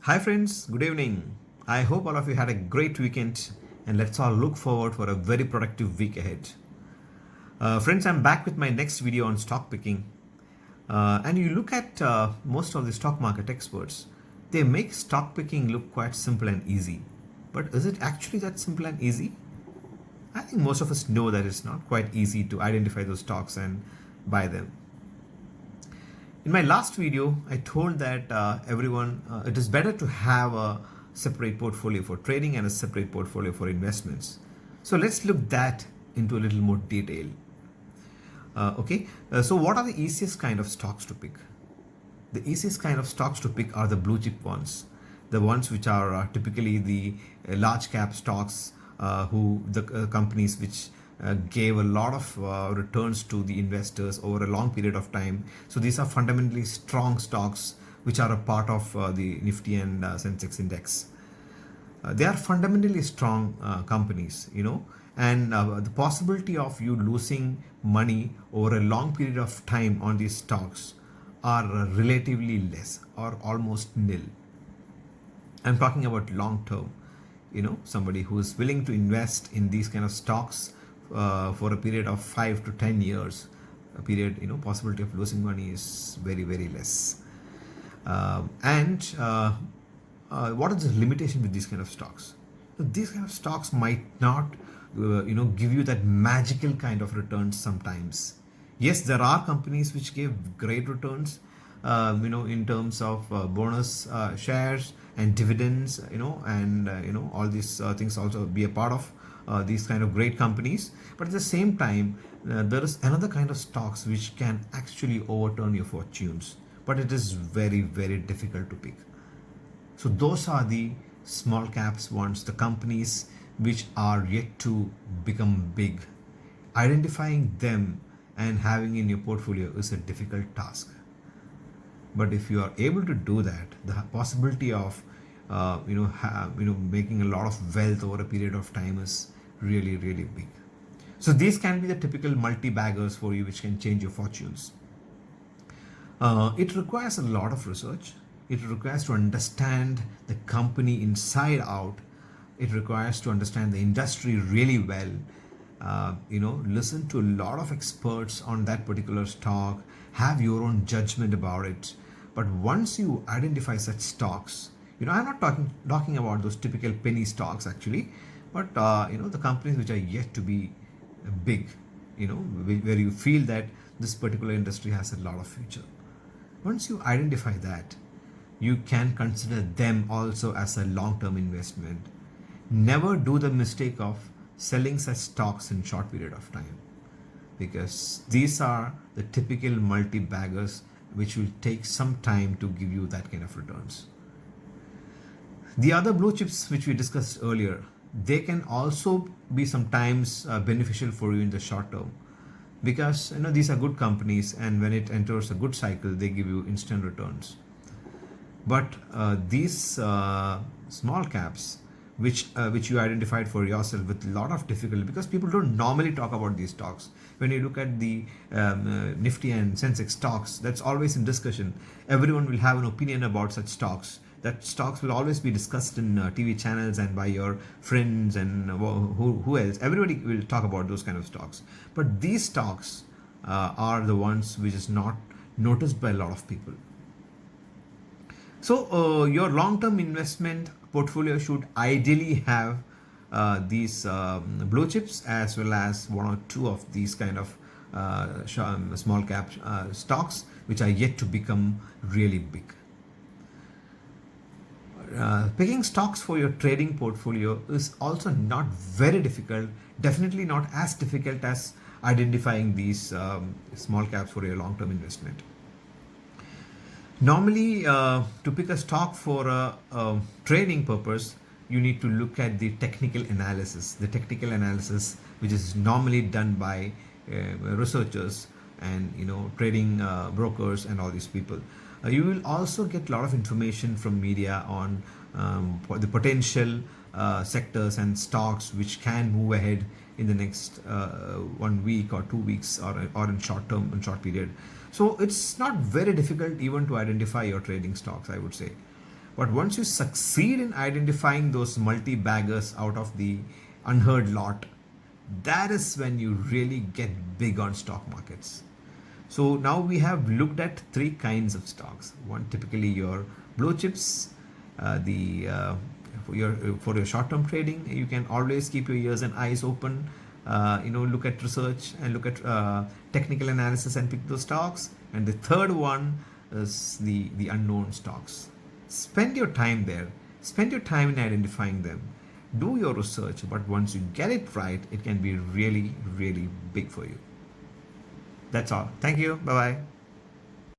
Hi, friends, good evening. I hope all of you had a great weekend and let's all look forward for a very productive week ahead. Friends, I'm back with my next video on stock picking. And you look at most of the stock market experts, they make stock picking look quite simple and easy. But is it actually that simple and easy? I think most of us know that it's not quite easy to identify those stocks and buy them. In my last video, I told that everyone it is better to have a separate portfolio for trading and a separate portfolio for investments. So let's look that into a little more detail. So what are the easiest kind of stocks to pick? The easiest kind of stocks to pick are the blue chip ones, the ones which are typically the large cap stocks, who the companies which gave a lot of returns to the investors over a long period of time. So these are fundamentally strong stocks which are a part of the Nifty and Sensex index. They are fundamentally strong companies, and the possibility of you losing money over a long period of time on these stocks are relatively less or almost nil. I'm talking about long term, somebody who is willing to invest in these kind of stocks for a period of 5 to 10 years. A period, possibility of losing money is very, very less. And what is the limitation with these kind of stocks? So these kind of stocks might not, give you that magical kind of returns sometimes. Yes, there are companies which give great returns, in terms of bonus shares and dividends, all these things also be a part of these kind of great companies. But at the same time, there is another kind of stocks which can actually overturn your fortunes, but it is very, very difficult to pick. So those are the small caps ones, the companies which are yet to become big. Identifying them and having in your portfolio is a difficult task. But if you are able to do that, the possibility of making a lot of wealth over a period of time is really, really big. So these can be the typical multi-baggers for you which can change your fortunes. It requires a lot of research. It requires to understand the company inside out. It requires to understand the industry really well. Listen to a lot of experts on that particular stock. Have your own judgment about it. But once you identify such stocks, I'm not talking about those typical penny stocks actually, but the companies which are yet to be big, where you feel that this particular industry has a lot of future. Once you identify that, you can consider them also as a long-term investment. Never do the mistake of selling such stocks in short period of time, because these are the typical multi-baggers which will take some time to give you that kind of returns. The other blue chips which we discussed earlier, they can also be sometimes beneficial for you in the short term, because these are good companies, and when it enters a good cycle they give you instant returns. But these small caps which you identified for yourself with a lot of difficulty, because people don't normally talk about these stocks. When you look at the Nifty and Sensex stocks, that's always in discussion. Everyone will have an opinion about such stocks. That stocks will always be discussed in TV channels and by your friends and who else. Everybody will talk about those kind of stocks. But these stocks are the ones which is not noticed by a lot of people. So your long-term investment portfolio should ideally have these blue chips as well as one or two of these kind of small cap stocks which are yet to become really big. Picking stocks for your trading portfolio is also not very difficult, definitely not as difficult as identifying these small caps for your long-term investment. Normally, to pick a stock for a trading purpose, you need to look at the technical analysis. The technical analysis, which is normally done by researchers and trading brokers and all these people. You will also get a lot of information from media on the potential sectors and stocks which can move ahead in the next 1 week or 2 weeks or in short period. So it's not very difficult even to identify your trading stocks, I would say. But once you succeed in identifying those multi-baggers out of the unheard lot, that is when you really get big on stock markets. So now we have looked at three kinds of stocks. One, typically your blue chips, the for your short-term trading, you can always keep your ears and eyes open. Look at research and look at technical analysis and pick those stocks. And the third one is the unknown stocks. Spend your time there. Spend your time in identifying them. Do your research, but once you get it right, it can be really, really big for you. That's all. Thank you. Bye bye.